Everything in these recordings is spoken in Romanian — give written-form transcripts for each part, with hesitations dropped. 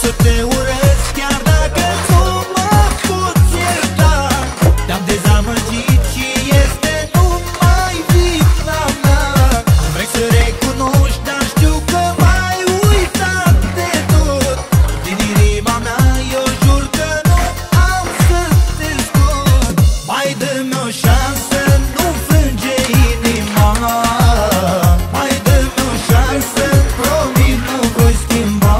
să te urăsc chiar dacă nu mă poți ierta. Te-am dezamăgit și este numai vina mea. Vrei să recunoști, dar știu că m-ai uitat de tot. Din inima mea eu jur că nu am să te scot. Mai dă-mi o șansă, nu frânge inima. Mai dă-mi o șansă, promit nu voi schimba.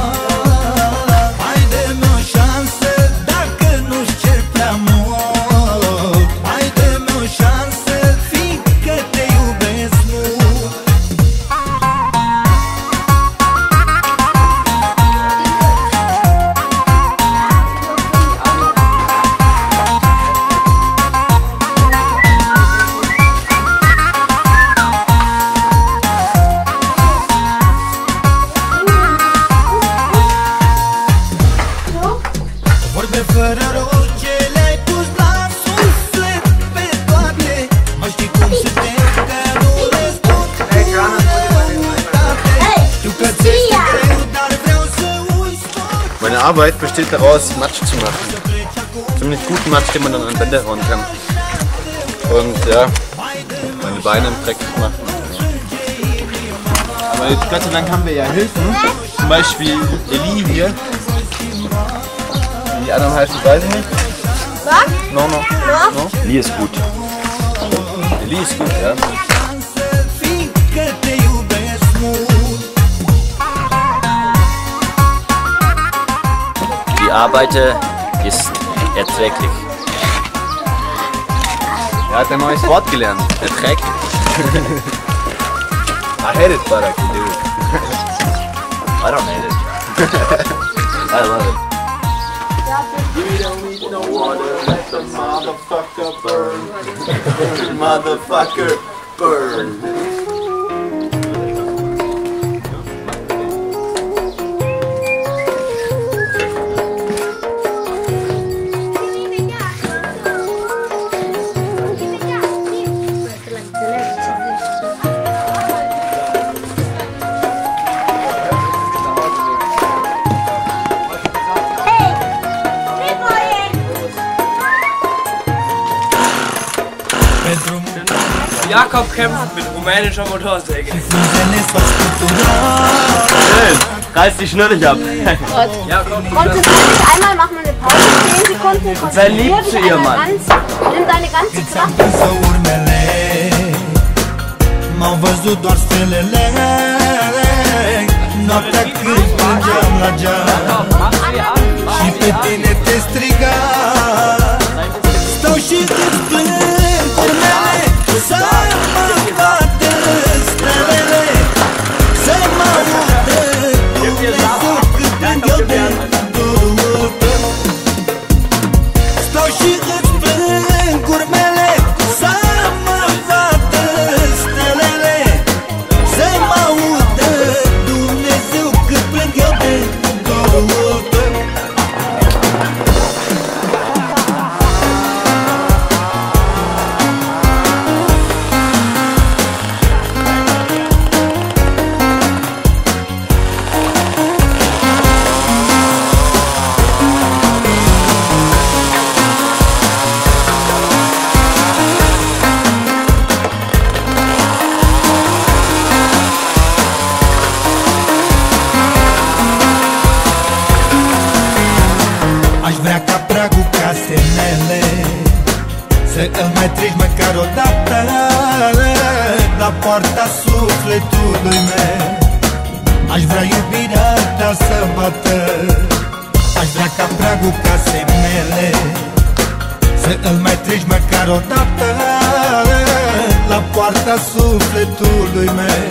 Mai dă-mi o șansă, dacă nu-ți cer prea mult. Mai dă-mi o șansă, fiindcă te iubesc mult. Vorbe fără rost ce le-ai pus la suflet pe toate. Mă știi cum suntem că nu răspund Știu că ți-este greu, dar vreau să uiți tot. Meine Arbeit besteht daraus, Matsch zu machen. Ziemlich guten Matsch, den man dann an Bänder hauen kann. Und ja, meine Beine im Dreck machen. Aber jetzt, Gott sei Dank haben wir ja Hilfen. Zum Beispiel Eli hier. Die anderen heißen, weiß ich nicht. Was? No. Eli ist gut. Eli ist gut, ja. Fiindcă te iubesc mult. Die Arbeit ist erträglich. Er hat ein neues Wort gelernt. Erträglich. I hate it, but I can do it. I don't hate it. I love it. Motherfucker burn. Motherfucker burn. Jakob kämpft mit rumänischer Motorsäge. Schön. Reiß die Schnur nicht ab. Konzentrier dich einmal, mach mal eine Pause, 10 Sekunden. Verliebt zu ihr, Mann. Nimm deine ganze Kraft. Însă urmele m-au văzut doar stelele. Noaptea când plângeam la geam și pe tine te strigam. Stau și îți plâng urmele să mă vadă stelele, să mă audă Dumnezeu cât plâng eu de dorul tău. Stau și îți plâng urmele să mă vadă stelele, să mă audă Dumnezeu cât plâng eu de dorul tău. Aș vrea ca pragul casei mele să îl mai treci măcar o dată la poarta sufletului meu. Aș vrea iubirea ta să bată. Aș vrea ca pragul casei mele să îl mai treci măcar o dată la poarta sufletului meu.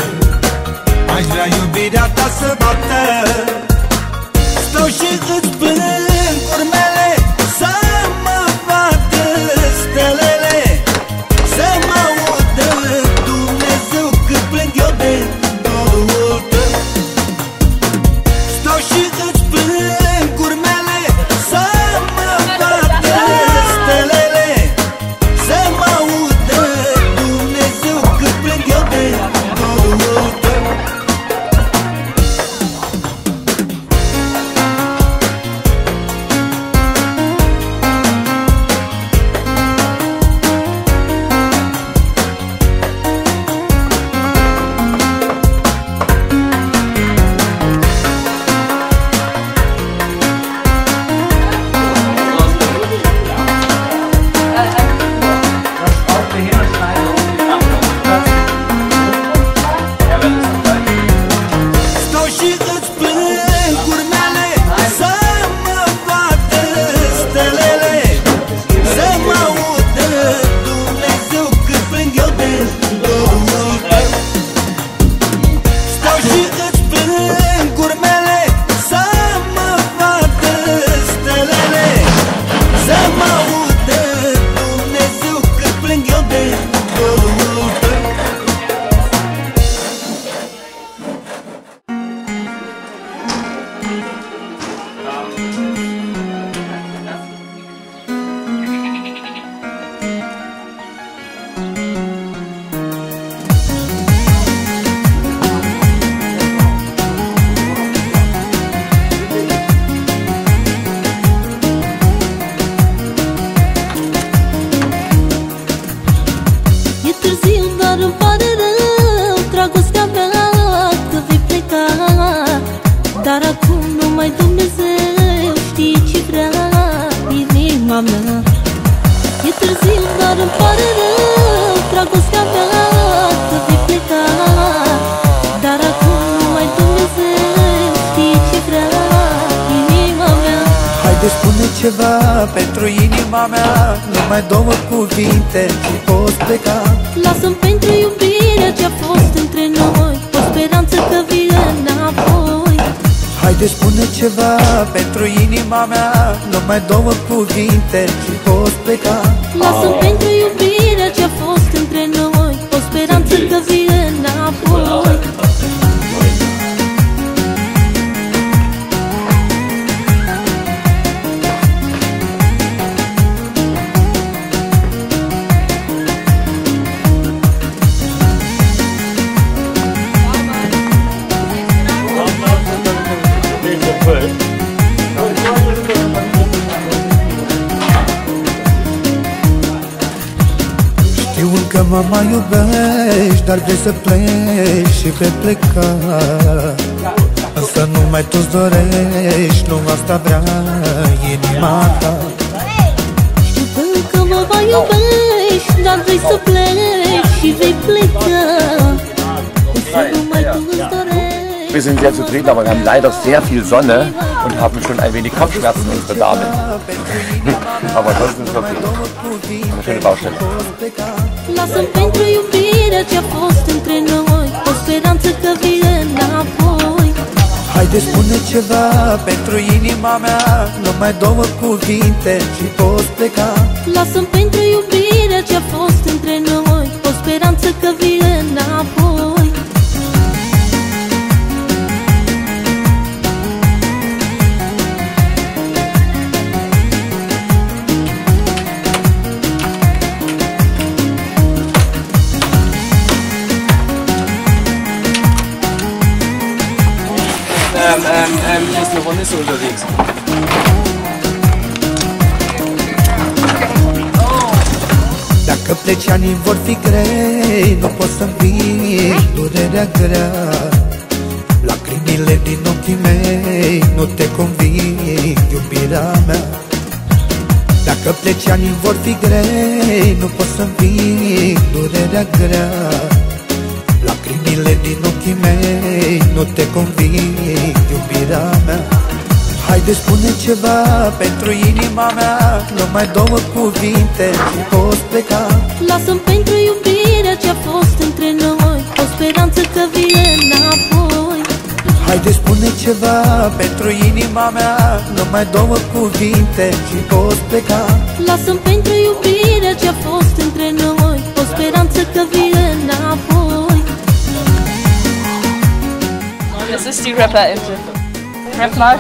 Aș vrea iubirea ta să bată. Stau și îți plâng urmele să mă vadă stelele, să mă audă Dumnezeu cât plâng eu de dorul tău. Stau și îți plâng urmele să mă vadă stelele, să mă audă Dumnezeu cât plâng eu de dorul tău. numai Dumnezeu știe ce vrea inima mea. E târziu, dar îmi pare rău, dragostea mea, că vei pleca. Dar acum numai Dumnezeu știe ce vrea inima mea. Haide, spune ceva pentru inima mea, numai două cuvinte și poți pleca. Lasă-mi pentru iubirea ce-a fost între noi o speranță că vii înapoi. Haide, spune ceva pentru inima mea, numai două cuvinte și poți pleca. Lasă-mi pentru iubirea ce-a fost între noi o speranță că vii înapoi. Știu încă mă mai iubești, dar vrei să pleci și vei pleca. Însă numai tu-ți dorești, nu asta vrea inima ta. Știu că încă mă mai iubești, dar vrei să pleci și vei pleca. Însă numai tu îți dorești. Wir sind sehr zufrieden, aber wir haben leider sehr viel Sonne und haben schon ein wenig Kopfschmerzen, unsere Damen. Aber ansonsten ist es okay. Eine schöne Baustelle. Lasă-mi pentru iubirea ce-a fost între noi o speranță că vii înapoi. Haide, spune ceva pentru inima mea, numai două cuvinte și poți pleca. Lasă-mi pentru iubirea ce-a fost între noi o speranță că vii înapoi. Hier ist eine Hornisse unterwegs. Dacă pleci, anii vor fi grei, nu poți să-mi vii durerea grea. Lacrimile din ochii mei nu te conving, iubirea mea. Dacă pleci, anii vor fi grei, nu poți să-mi vii durerea grea. Lacrimile din ochii mei nu te conving, iubirea mea. Haide, spune ceva pentru inima mea, numai două cuvinte și poți pleca. Lasă-mi pentru iubirea ce-a fost între noi o speranță că vii înapoi. Haide, spune ceva pentru inima mea, numai două cuvinte și poți pleca. Lasă-mi pentru iubirea ce-a fost între noi o speranță că vii înapoi. Das ist die Rapperinsel. Rap mal.